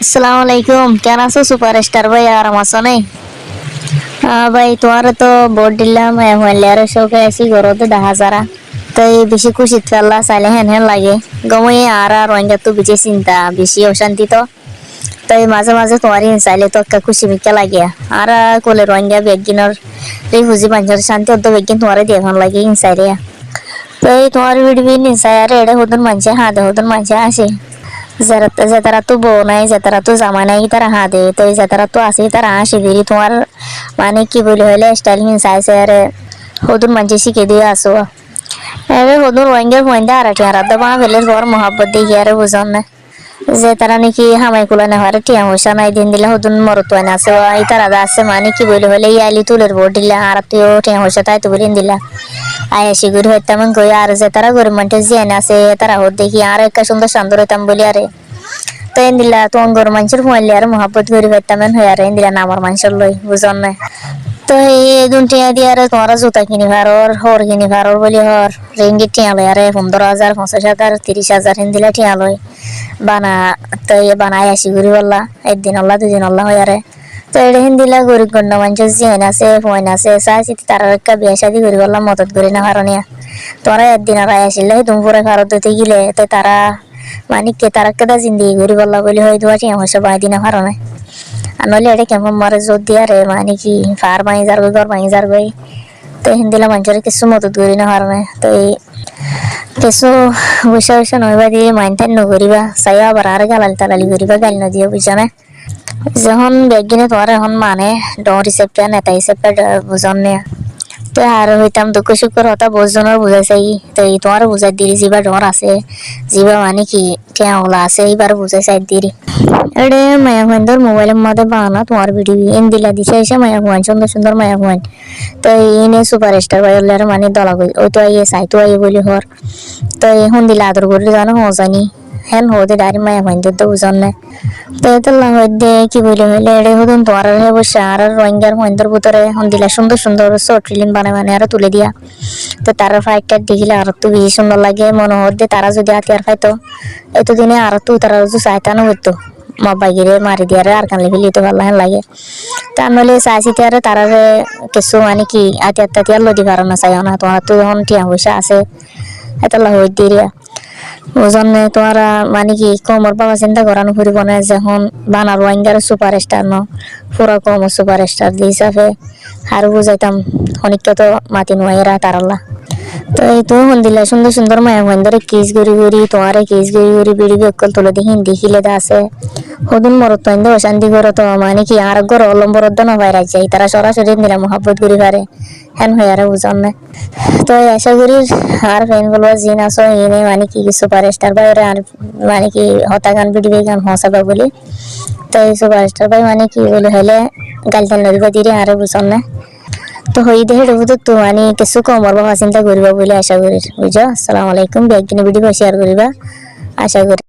আসসালামু আলাইকুম, কেন আছো সুপারস্টার ভাই? আরাম আছো নাই? ভাই তোমার তো ভোট দিলাম এমএলএর শোকে আছি ঘরতে দেখা যারা তাই বেশি খুশি ফেললা চাইলে হেন হেন লাগে গমই আর রোহিঙ্গা তো বেশি চিন্তা বেশি অশান্তি তো তাই মাঝে মাঝে তোমারই চাইলে তো একটা খুশি মিকা লাগে আর কোলে রোহিঙ্গা বেগিনের রিফিউজি মানুষের শান্তি অর্ধ বেগিন তোমার দিয়ে এখন লাগে ইনসাইডে তাই তোমার ভিডিও নিসাই আর এড়ে হদন মানছে হাতে হদন মানছে আসে যাতারা তো বউ নাই যাতারা তো জামা নাই তারা হাতে তো যাতারা তো আছে তারা হাসি দিলি তোমার মানে কি বলি হলে স্টাইল চাইছে আরে হদুর মানুষ শিখে দিয়ে আসো এবার হদুর ওয়াঙ্গের পয়েন্টে আর টিয়ার দবা ফেলে বড় মহাব্বত দেখি আরে বুঝন না যে তারা নাকি হামাই কুলা না হওয়ার টিয়া হইসা নাই দিন দিলে হদুন মরতুয়ান আছে এই তারা আছে মানে কি বলি হলে ইয়ালি তুলের বোর্ড দিলা আর তুইও টিয়া হইসা তাই তো বলিন দিলা আয়াসি গুড়ি হইতাম কই আর যে তারা গরিব মানুষ জিয়ান আছে তারা হদ দেখি আর একটা সুন্দর সুন্দর হইতাম বলি আরে তো এন দিলা তো গরু মানুষের ফুয়াইলে আর মহাব্বত গরিব হইতাম হয়ে আর এন দিলা না আমার মানুষের লই বুঝন না তো এই দুটিয়া দিয়ে আর তোমার জুতা কিনি ভারর হর কিনি ভারর বলি হর রিঙ্গি টিয়া লয় আরে 15,000 50,000 30,000 হিন দিলে টিয়া লয় বানা তো এই বানাই আসি ঘুরি বললা একদিন আল্লাহ দুদিন আল্লাহ হয় আরে তো এটা হিন দিলা গরিব গণ্য মানুষের জিয়ান আছে ফোন আছে চাইছি তারা একটা বিয়া শাদি করি বললাম মদত করি না কারণে তোরা একদিন আর আসিলে তুমি পরে ভারত দিতে গেলে তো তারা মানে কে তারা কেদা জিন্দিগি করি বললা বলি হয় তোমার টিয়া হসে বাই দিনা কারণে নইলে এটা কেমন মারে জোর দিয়া রে মানে কি ফার ভাঙি যার গই ঘর ভাঙি যার গই তো হিন্দিলা মানুষের কিছু মদত করি না কারণে তো এই কিছু বসে বসে নইবা দিয়ে মাইন টাইন নকরিবা চাই আবার আর গালালি তালালি করিবা গালি না দিয়ে বুঝছো না যখন বেগিনে তোমার এখন মানে ডর হিসেবে নেতা হিসেবে বুঝন নে তো আর হইতাম দুঃখ সুখের হতা বহুজনের বুঝাই চাই তো এই তোমার বুঝাই দিলি যিবা ডর আছে যিবা মানে কি টেঁওলা আছে এইবার বুঝাই চাই দিলি এডে মায়া ফুয়ানদের মোবাইলের মধ্যে বানা তোমার ভিডিও এন দিলা দিছে এসে মায়া ফুয়ান সুন্দর সুন্দর মায়া ফুয়ান তো এনে সুপার স্টার বাইরের মানে দলা গই ওই তো আইয়ে চাই তো আইয়ে বলি হর তো এখন দিলা আদর করলে জানো হজানি হেন হতে দাঁড়ি মায়া ফুয়ানদের তো বুঝন না তো এতলা হইতে কি বলি হইলে এডে হদুন তোমার বসে আর রোহিঙ্গার ফুয়ানদের ভিতরে এখন দিলা সুন্দর সুন্দর শর্ট ফিল্ম বানায় মানে আর তুলে দিয়া তো তারা ফাইটটা দেখিলে আর তো বেশি সুন্দর লাগে মনে হতে তারা যদি হাতিয়ার খাইতো এতদিনে আর তো তারা চাইতানো হইতো মাবাইগিরে মারি দিয়ারে আর কানলে ফেলিতে ভালো হেন লাগে তার নইলে চাইছি আর তারা কিছু মানে কি হাতিয়ার টাতিয়ার লদি পারো না চাই না তোমার তো যখন টিয়া পয়সা আছে এতলা হই দিয়া ওজন তোমরা মানে কি কমর বাবা চিন্তা করানো ফুরিব না যখন বানার ওয়াইঙ্গার সুপার স্টার ন পুরা কম সুপার স্টার দিয়ে হিসাবে আর বুঝাইতাম অনেকটা তো মাতি নোয়াইরা তারাল্লা তো এই তো দিলা সুন্দর সুন্দর মায়া ভাইন্দরে কিস গড়ি গড়ি তোমারে কিস গড়ি গড়ি বিড়ি বেকল তুলে দেখি দেখিলে দা আছে হদুন মরত পাইন্দে অশান্তি করে তো মানে কি আর গর অলম্বরদ্দ না ভাই রাজ্যাই তারা সরাসরি নিলা মহাব্বত করি পারে হেন হয়ে আর বুঝান না তো আশা করি আর ফ্রেন্ড বলবো জিন আসো এনে মানে কি সুপার স্টার বাইরে আর মানে কি হতা গান ভিডিও গান হসাবা বলি তো এই সুপার স্টার ভাই মানে কি বলে হলে গালতাল নদীবা দিয়ে আর বুঝান না তো হই দেখে তো মানে কিছু কমর বাবা চিন্তা করিবা বলে আশা করি বুঝছো। আসসালামু আলাইকুম, একদিনে ভিডিও শেয়ার করিবা আশা করি।